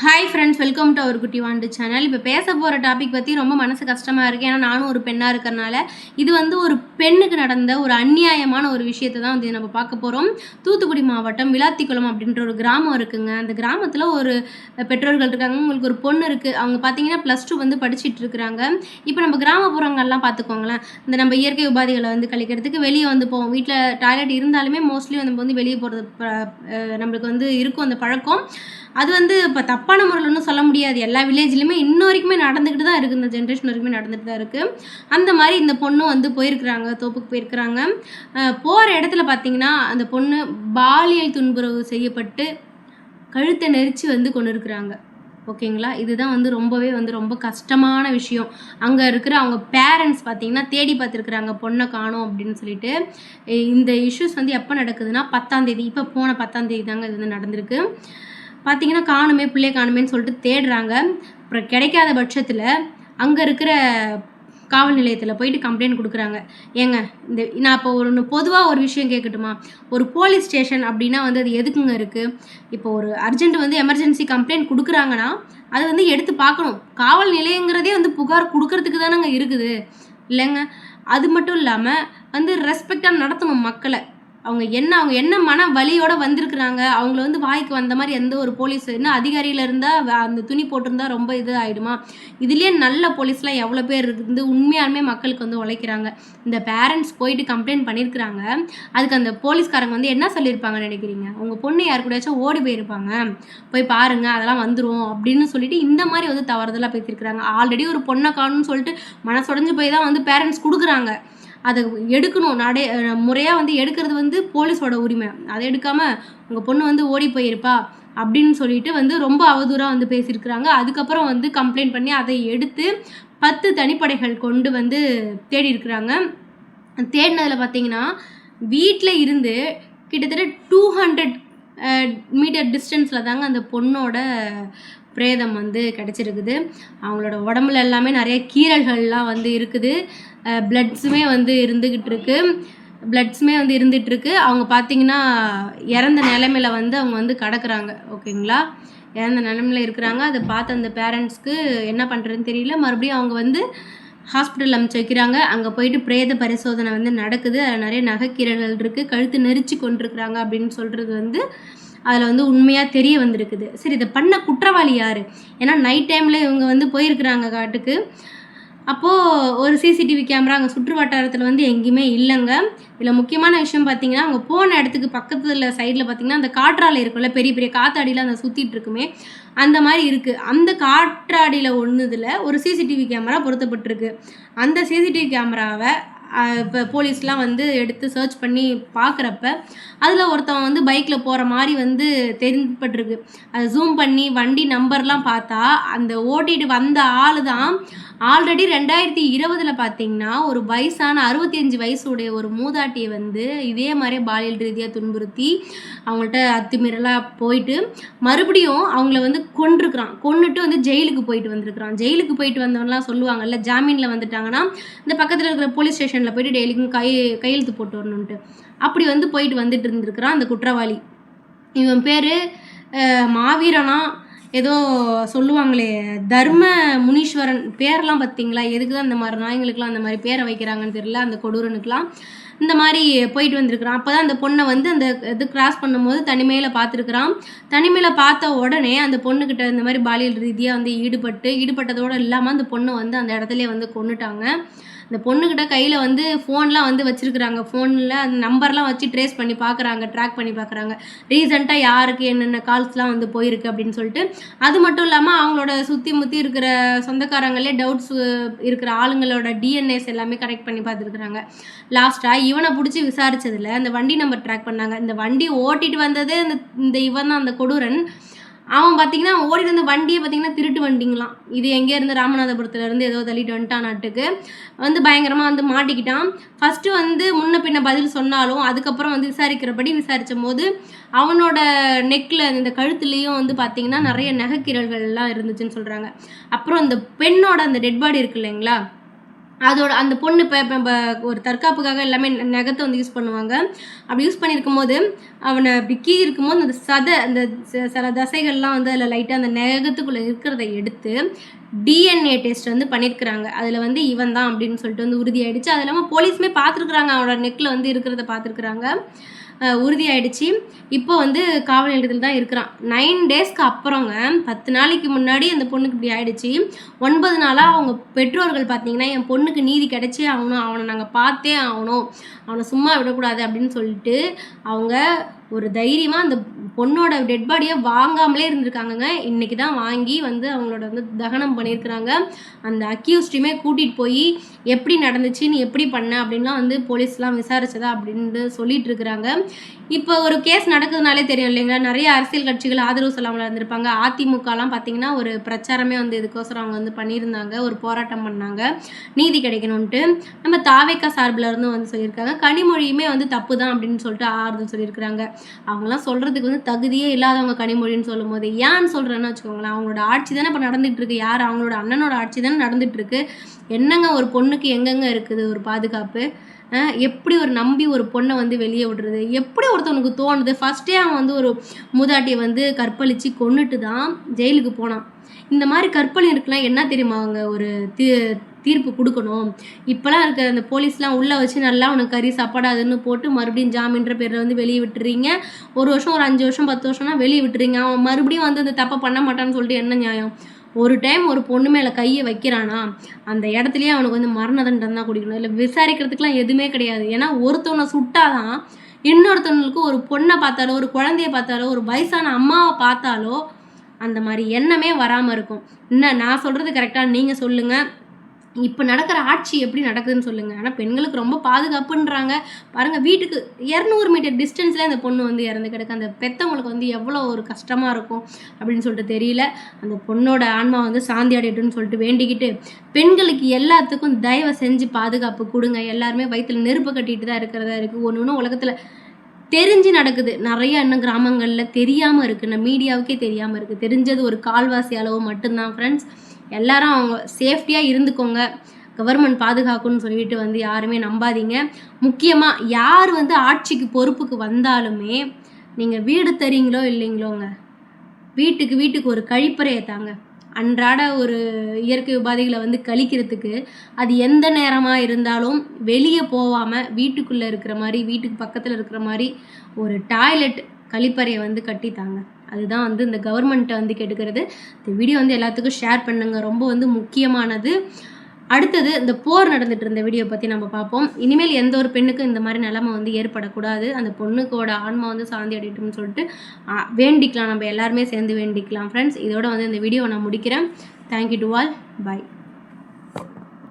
Hi friends, welcome to our குட்டி வாண்டு channel. இப்போ பேச போகிற டாபிக் பற்றி ரொம்ப மனசு கஷ்டமாக இருக்குது. ஏன்னா நானும் ஒரு பெண்ணாக இருக்கிறனால இது வந்து ஒரு பெண்ணுக்கு நடந்த ஒரு அநியாயமான ஒரு விஷயத்தை தான் வந்து நம்ம பார்க்க போகிறோம். தூத்துக்குடி மாவட்டம் விளாத்திக்குளம் அப்படின்ற ஒரு கிராமம் இருக்குங்க. அந்த கிராமத்தில் ஒரு பெற்றோர்கள் இருக்காங்க. உங்களுக்கு ஒரு பொண்ணு இருக்குது. அவங்க பார்த்தீங்கன்னா +2 வந்து படிச்சுட்டு இருக்கிறாங்க. இப்போ நம்ம கிராமப்புறங்கள்லாம் பார்த்துக்கோங்களேன், இந்த நம்ம இயற்கை உபாதைகளை வந்து கழிக்கிறதுக்கு வெளியே வந்து போவோம். வீட்டில் டாய்லெட் இருந்தாலுமே மோஸ்ட்லி நம்ம வந்து வெளியே போகிறது நம்மளுக்கு வந்து இருக்கும் அந்த பழக்கம். அது வந்து இப்போ தப்பான முறையில் ஒன்றும் சொல்ல முடியாது. எல்லா வில்லேஜ்லையுமே இன்ன வரைக்குமே நடந்துக்கிட்டு தான் இருக்குது. இந்த ஜென்ரேஷன் வரைக்குமே நடந்துகிட்டு தான் இருக்குது. அந்த மாதிரி இந்த பொண்ணும் வந்து போயிருக்கிறாங்க, தோப்புக்கு போயிருக்கிறாங்க. போகிற இடத்துல பார்த்தீங்கன்னா அந்த பொண்ணு பாலியல் துன்புறவு செய்யப்பட்டு கழுத்தை நெரிச்சு வந்து கொண்டு இருக்கிறாங்க. ஓகேங்களா? இதுதான் வந்து ரொம்பவே வந்து ரொம்ப கஷ்டமான விஷயம். அங்கே இருக்கிற அவங்க பேரண்ட்ஸ் பார்த்தீங்கன்னா தேடி பார்த்துருக்குறாங்க, பொண்ணை காணோம் அப்படின்னு சொல்லிட்டு. இந்த இஷ்யூஸ் வந்து எப்போ நடக்குதுன்னா 10ஆம் தேதி, இப்போ போன 10ஆம் தேதி தாங்க இது வந்து நடந்திருக்கு. பார்த்தீங்கன்னா காணுமே, பிள்ளைய காணுமேன்னு சொல்லிட்டு தேடுறாங்க. அப்புறம் கிடைக்காத பட்சத்தில் அங்கே இருக்கிற காவல் நிலையத்தில் போயிட்டு கம்ப்ளைண்ட் கொடுக்குறாங்க. ஏங்க, நான் இப்போ பொதுவாக ஒரு விஷயம் கேட்கட்டுமா? ஒரு போலீஸ் ஸ்டேஷன் அப்படின்னா வந்து அது எதுக்குங்க இருக்குது? இப்போ ஒரு அர்ஜென்ட் வந்து எமர்ஜென்சி கம்ப்ளைண்ட் கொடுக்குறாங்கன்னா அதை வந்து எடுத்து பார்க்கணும். காவல் நிலையங்கிறதே வந்து புகார் கொடுக்கறதுக்கு தானேங்க இருக்குது, இல்லைங்க? அது மட்டும் இல்லாமல் வந்து ரெஸ்பெக்டாக நடத்தணும் மக்களை. அவங்க என்ன மன வலியோடு வந்திருக்கிறாங்க. அவங்கள வந்து வாய்க்கு வந்த மாதிரி எந்த ஒரு போலீஸ் என்ன அதிகாரியில் இருந்தால் அந்த துணி போட்டிருந்தா ரொம்ப இது ஆகிடுமா? இதுலேயே நல்ல போலீஸ்லாம் எவ்வளோ பேர் இருந்து உண்மையாலுமே மக்களுக்கு வந்து உழைக்கிறாங்க. இந்த பேரண்ட்ஸ் போயிட்டு கம்ப்ளைண்ட் பண்ணியிருக்கிறாங்க. அதுக்கு அந்த போலீஸ்காரங்க வந்து என்ன சொல்லியிருப்பாங்கன்னு நினைக்கிறீங்க? உங்கள் பொண்ணு யார் கூடயாச்சும் ஓடி போயிருப்பாங்க, போய் பாருங்கள் அதெல்லாம் வந்துடும் அப்படின்னு சொல்லிட்டு இந்த மாதிரி வந்து தவறுதலாக பேசியிருக்கிறாங்க. ஆல்ரெடி ஒரு பொண்ணை காணும்னு சொல்லிட்டு மனசுடைஞ்சு போய் தான் வந்து பேரண்ட்ஸ் கொடுக்குறாங்க. அதை எடுக்கணும். முறையாக வந்து எடுக்கிறது வந்து போலீஸோட உரிமை. அதை எடுக்காமல் உங்கள் பொண்ணு வந்து ஓடி போயிருப்பா அப்படின்னு சொல்லிட்டு வந்து ரொம்ப அவதூறாக வந்து பேசியிருக்கிறாங்க. அதுக்கப்புறம் வந்து கம்ப்ளைண்ட் பண்ணி அதை எடுத்து 10 தனிப்படைகள் கொண்டு வந்து தேடி இருக்கிறாங்க. தேடினதில் பார்த்தீங்கன்னா வீட்டில் இருந்து கிட்டத்தட்ட 200 மீட்டர் டிஸ்டன்ஸில் தாங்க அந்த பொண்ணோட பிரேதம் வந்து கிடச்சிருக்குது. அவங்களோட உடம்புல எல்லாமே நிறைய கீறல்கள்லாம் வந்து இருக்குது. பிளட்ஸுமே வந்து இருந்துகிட்ருக்கு. அவங்க பார்த்தீங்கன்னா இறந்த நிலைமையில் வந்து அவங்க வந்து கிடக்குறாங்க. ஓகேங்களா? இறந்த நிலைமையில் இருக்கிறாங்க. அதை பார்த்து அந்த பேரண்ட்ஸ்க்கு என்ன பண்ணுறதுன்னு தெரியல. மறுபடியும் அவங்க வந்து ஹாஸ்பிட்டல் அனுப்பிச்சு வைக்கிறாங்க. அங்கே போயிட்டு பிரேத பரிசோதனை வந்து நடக்குது. அதில் நிறைய நகைக்கீரல்கள் இருக்குது. கழுத்து நெரிச்சு கொண்டிருக்கிறாங்க அப்படின்னு சொல்கிறது வந்து அதில் வந்து உண்மையாக தெரிய வந்திருக்குது. சரி, இதை பண்ண குற்றவாளி யார்? ஏன்னா நைட் டைமில் இவங்க வந்து போயிருக்கிறாங்க காட்டுக்கு. அப்போது ஒரு சிசிடிவி கேமரா அங்கே சுற்று வட்டாரத்தில் வந்து எங்கேயுமே இல்லைங்க. இதில் முக்கியமான விஷயம் பார்த்தீங்கன்னா, அவங்க போன இடத்துக்கு பக்கத்தில் சைடில் பார்த்தீங்கன்னா அந்த காற்றாலை இருக்குல்ல, பெரிய பெரிய காற்றாடியில் அந்த சுற்றிட்டு இருக்குமே, அந்த மாதிரி இருக்குது. அந்த காற்றாடியில் ஒன்றுதில் ஒரு சிசிடிவி கேமரா பொருத்தப்பட்டிருக்கு. அந்த சிசிடிவி கேமராவை இப்போ போலீஸ்லாம் வந்து எடுத்து சர்ச் பண்ணி பார்க்குறப்ப அதில் ஒருத்தவன் வந்து பைக்கில் போகிற மாதிரி வந்து தென்பட்டிருக்கு. அதை ஜூம் பண்ணி வண்டி நம்பர்லாம் பார்த்தா அந்த ஓட்டிட்டு வந்த ஆள் தான் ஆல்ரெடி 2020 பார்த்தீங்கன்னா ஒரு வயசான 65 வயசுடைய ஒரு மூதாட்டியை வந்து இதே மாதிரி பாலியல் ரீதியாக துன்புறுத்தி அவங்கள்ட்ட அத்துமீறலாக போயிட்டு மறுபடியும் அவங்கள வந்து கொன்னுட்டு வந்து ஜெயிலுக்கு போயிட்டு வந்திருக்கிறான். ஜெயிலுக்கு போயிட்டு வந்தவன்லாம் சொல்லுவாங்கல்ல, ஜாமீனில் வந்துட்டாங்கன்னா இந்த பக்கத்தில் இருக்கிற போலீஸ் ஸ்டேஷனில் போயிட்டு டெய்லிக்கும் கையெழுத்து போட்டு வரணுன்ட்டு, அப்படி வந்து போயிட்டு வந்துட்டு இருந்திருக்கிறான் அந்த குற்றவாளி. இவன் பேர் மாவீரனா ஏதோ சொல்லுவாங்களே, தர்ம முனீஸ்வரன். பேரெல்லாம் பார்த்தீங்களா? எதுக்கு தான் இந்த மாதிரி நாய்ங்களுக்கெலாம் அந்த மாதிரி பேரை வைக்கிறாங்கன்னு தெரியல. அந்த கொடூரனுக்கெலாம் இந்த மாதிரி போயிட்டு வந்திருக்கிறான். அப்போ தான் அந்த பொண்ணை வந்து அந்த இது கிராஸ் பண்ணும்போது தனிமையில் பார்த்துருக்குறான். தனிமையில் பார்த்த உடனே அந்த பொண்ணுக்கிட்ட இந்த மாதிரி பாலியல் ரீதியாக வந்து ஈடுபட்டதோடு இல்லாமல் அந்த பொண்ணை வந்து அந்த இடத்துலேயே வந்து கொன்னுட்டாங்க. இந்த பொண்ணுக்கிட்ட கையில் வந்து ஃபோன்லாம் வந்து வச்சுருக்குறாங்க. ஃபோனில் அந்த நம்பர்லாம் வச்சு ட்ரேஸ் பண்ணி பார்க்குறாங்க, ட்ராக் பண்ணி பார்க்குறாங்க. ரீசெண்டாக யாருக்கு என்னென்ன கால்ஸ்லாம் வந்து போயிருக்கு அப்படின்னு சொல்லிட்டு. அது மட்டும் இல்லாமல் அவங்களோட சுற்றி முற்றி இருக்கிற சொந்தக்காரங்களே டவுட்ஸ் இருக்கிற ஆளுங்களோட டிஎன்ஏஸ் எல்லாமே கரெக்ட் பண்ணி பார்த்துருக்குறாங்க. லாஸ்ட்டாக இவனை பிடிச்சி விசாரித்ததில் அந்த வண்டி நம்பர் ட்ராக் பண்ணாங்க. இந்த வண்டி ஓட்டிகிட்டு வந்தது இந்த இவன் தான், அந்த கொடூரன். அவன் பார்த்தீங்கன்னா ஓடிட்டு இருந்த வண்டியை பார்த்தீங்கன்னா திருட்டு வண்டிங்களாம். இது எங்கேருந்து ராமநாதபுரத்துலேருந்து ஏதோ தள்ளிட்டு வந்துட்டான் நாட்டுக்கு வந்து பயங்கரமாக வந்து மாட்டிக்கிட்டான். ஃபஸ்ட்டு வந்து முன்ன பின்ன பதில் சொன்னாலும் அதுக்கப்புறம் வந்து விசாரித்த போது அவனோட நெக்கில் இந்த கழுத்துலேயும் வந்து பார்த்திங்கன்னா நிறைய நகைக்கீரல்கள்லாம் இருந்துச்சுன்னு சொல்கிறாங்க. அப்புறம் அந்த பெண்ணோட அந்த டெட் பாடி இருக்கு இல்லைங்களா, அதோட அந்த பொண்ணு இப்போ ஒரு தற்காப்புக்காக எல்லாமே நகத்தை வந்து யூஸ் பண்ணுவாங்க. அப்படி யூஸ் பண்ணியிருக்கும்போது அவனை அப்படி கீறி இருக்கும்போது அந்த சில தசைகள்லாம் வந்து அதில் லைட்டாக அந்த நகத்துக்குள்ளே இருக்கிறத எடுத்து டிஎன்ஏ டெஸ்ட் வந்து பண்ணியிருக்கிறாங்க. அதில் வந்து இவன் தான் அப்படின்னு சொல்லிட்டு வந்து உறுதியாயிடுச்சு. அது இல்லாமல் போலீஸுமே பார்த்துருக்குறாங்க, அவனோட நெக்கில் வந்து இருக்கிறத பார்த்துருக்குறாங்க. உறுதியாயிடுச்சு. இப்போ வந்து காவல் நிலையத்தில் தான் இருக்கிறான். 9 டேஸ்க்கு அப்புறங்க 10 நாளைக்கு முன்னாடி அந்த பொண்ணுக்கு இப்படி ஆயிடுச்சு. 9 நாளாக அவங்க பெற்றோர்கள் பார்த்தீங்கன்னா, என் பொண்ணுக்கு நீதி கிடைச்சே ஆகணும், அவனை நாங்கள் பார்த்தே ஆகணும், அவனை சும்மா விடக்கூடாது அப்படின்னு சொல்லிட்டு அவங்க ஒரு தைரியமாக அந்த பொண்ணோட டெட் பாடியை வாங்காமலே இருந்திருக்காங்கங்க. இன்றைக்கி தான் வாங்கி வந்து அவங்களோட வந்து தகனம் பண்ணியிருக்கிறாங்க. அந்த அக்யூஸ்டுமே கூட்டிகிட்டு போய் எப்படி நடந்துச்சு, நீ எப்படி பண்ண அப்படின்லாம் வந்து போலீஸ்லாம் விசாரிச்சதா அப்படின்ட்டு சொல்லிட்டு இருக்கிறாங்க. இப்போ ஒரு கேஸ் நடக்குதுனாலே தெரியும் இல்லைங்களா, நிறைய அரசியல் கட்சிகள் ஆதரவு சொல்லாமல் இருந்திருப்பாங்க. அதிமுகலாம் பார்த்தீங்கன்னா ஒரு பிரச்சாரமே வந்து இதுக்கோசரம் அவங்க வந்து பண்ணியிருந்தாங்க, ஒரு போராட்டம் பண்ணாங்க நீதி கிடைக்கணும்ன்ட்டு. நம்ம தாவேக்கா சார்பில் இருந்தும் வந்து சொல்லியிருக்காங்க. கனிமொழியுமே வந்து தப்பு தான் அப்படின்னு சொல்லிட்டு ஆறுதல் சொல்லியிருக்கிறாங்க. அவங்களாம் சொல்கிறதுக்கு வந்து தகுதியே இல்லாதவங்க கனிமொழின்னு சொல்லும் போது. ஏன்னு சொல்கிறேன்னு வச்சுக்கோங்களேன், அவங்களோட ஆட்சி தானே இப்போ நடந்துகிட்டு இருக்கு. யார் அவங்களோட அண்ணனோட ஆட்சி தானே நடந்துகிட்டு இருக்கு. என்னங்க ஒரு பொண்ணுக்கு எங்கெங்க இருக்குது ஒரு பாதுகாப்பு? எப்படி ஒரு நம்பி ஒரு பொண்ணை வந்து வெளியே விடுறது? எப்படி ஒருத்தவனுக்கு தோணுது? ஃபஸ்ட்டே அவன் வந்து ஒரு மூதாட்டியை வந்து கற்பழித்து கொன்னுட்டு தான் ஜெயிலுக்கு போனான். இந்த மாதிரி கற்பழிப்புக்கெலாம் என்ன தெரியுமா அவங்க ஒரு தீர்ப்பு கொடுக்கணும்? இப்போலாம் இருக்க அந்த போலீஸ்லாம் உள்ளே வச்சு நல்லா அவனுக்கு கறி சாப்பாடாதுன்னு போட்டு மறுபடியும் ஜாமீன்ற பேரில் வந்து வெளியே விட்டுறீங்க. 1 வருஷம், ஒரு 5 வருஷம், 10 வருஷம்னா வெளியே விட்டுறீங்க. அவன் மறுபடியும் வந்து அந்த தப்பை பண்ண மாட்டான்னு சொல்லிட்டு என்ன நியாயம்? ஒரு டைம் ஒரு பொண்ணு மேலே கையை வைக்கிறானா, அந்த இடத்துலையே அவனுக்கு வந்து மரண தண்டனை தான் குடிக்கணும். இல்லை விசாரிக்கிறதுக்குலாம் எதுவுமே கிடையாது. ஏன்னா ஒருத்தவனை சுட்டாதான் இன்னொருத்தவங்களுக்கு ஒரு பொண்ணை பார்த்தாலோ, ஒரு குழந்தைய பார்த்தாலோ, ஒரு வயசான அம்மாவை பார்த்தாலோ அந்த மாதிரி எண்ணமே வராமல் இருக்கும். என்ன நான் சொல்கிறது கரெக்டாக நீங்கள் சொல்லுங்கள். இப்போ நடக்கிற ஆட்சி எப்படி நடக்குதுன்னு சொல்லுங்கள். ஆனால் பெண்களுக்கு ரொம்ப பாதுகாப்புன்றாங்க. பாருங்கள், வீட்டுக்கு 200 மீட்டர் டிஸ்டன்ஸில் அந்த பொண்ணு வந்து இறந்து கிடக்கு. அந்த பெற்றவங்களுக்கு வந்து எவ்வளோ ஒரு கஷ்டமாக இருக்கும் அப்படின்னு சொல்லிட்டு தெரியல. அந்த பொண்ணோட ஆன்மா வந்து சாந்தி அடையட்டும்னு சொல்லிட்டு வேண்டிக்கிட்டு, பெண்களுக்கு எல்லாத்துக்கும் தயவு செஞ்சு பாதுகாப்பு கொடுங்க. எல்லாருமே வயிற்றில் நெருப்பு கட்டிட்டு தான் இருக்கிறதா இருக்குது. ஒன்று ஒன்று உலகத்தில் தெரிஞ்சு நடக்குது. நிறைய இன்னும் கிராமங்களில் தெரியாமல் இருக்குது. நம்ம மீடியாவுக்கே தெரியாமல் இருக்குது. தெரிஞ்சது ஒரு கால்வாசி அளவு மட்டும்தான் ஃப்ரெண்ட்ஸ். எல்லாரும் அவங்க சேஃப்டியாக இருந்துக்கோங்க. கவர்மெண்ட் பாதுகாக்கும்னு சொல்லிட்டு வந்து யாருமே நம்பாதீங்க. முக்கியமாக யார் வந்து ஆட்சிக்கு பொறுப்புக்கு வந்தாலுமே நீங்கள் வீடு தரீங்களோ இல்லைங்களோங்க, வீட்டுக்கு ஒரு கழிப்பறையை தாங்க. அன்றாட ஒரு இயற்கை உபாதைகளை வந்து கழிக்கிறதுக்கு அது எந்த நேரமாக இருந்தாலும் வெளியே போகாமல் வீட்டுக்குள்ளே இருக்கிற மாதிரி, வீட்டுக்கு பக்கத்தில் இருக்கிற மாதிரி ஒரு டாய்லெட் கழிப்பறையை வந்து கட்டித்தாங்க. அதுதான் வந்து இந்த கவர்மெண்ட்டை வந்து கேட்டுக்கிறது. இந்த வீடியோ வந்து எல்லாத்துக்கும் ஷேர் பண்ணுங்கள், ரொம்ப வந்து முக்கியமானது. அடுத்தது இந்த போர் நடந்துட்டு இருந்த வீடியோ பற்றி நம்ம பார்ப்போம். இனிமேல் எந்த ஒரு பெண்ணுக்கும் இந்த மாதிரி நிலைமை வந்து ஏற்படக்கூடாது. அந்த பொண்ணுக்கோட ஆன்மா வந்து சாந்தி அடையட்டும்னு சொல்லிட்டு வேண்டிக்கலாம். நம்ம எல்லாருமே சேர்ந்து வேண்டிக்கலாம் ஃப்ரெண்ட்ஸ். இதோட வந்து இந்த வீடியோவை நான் முடிக்கிறேன். Thank you to all. பை.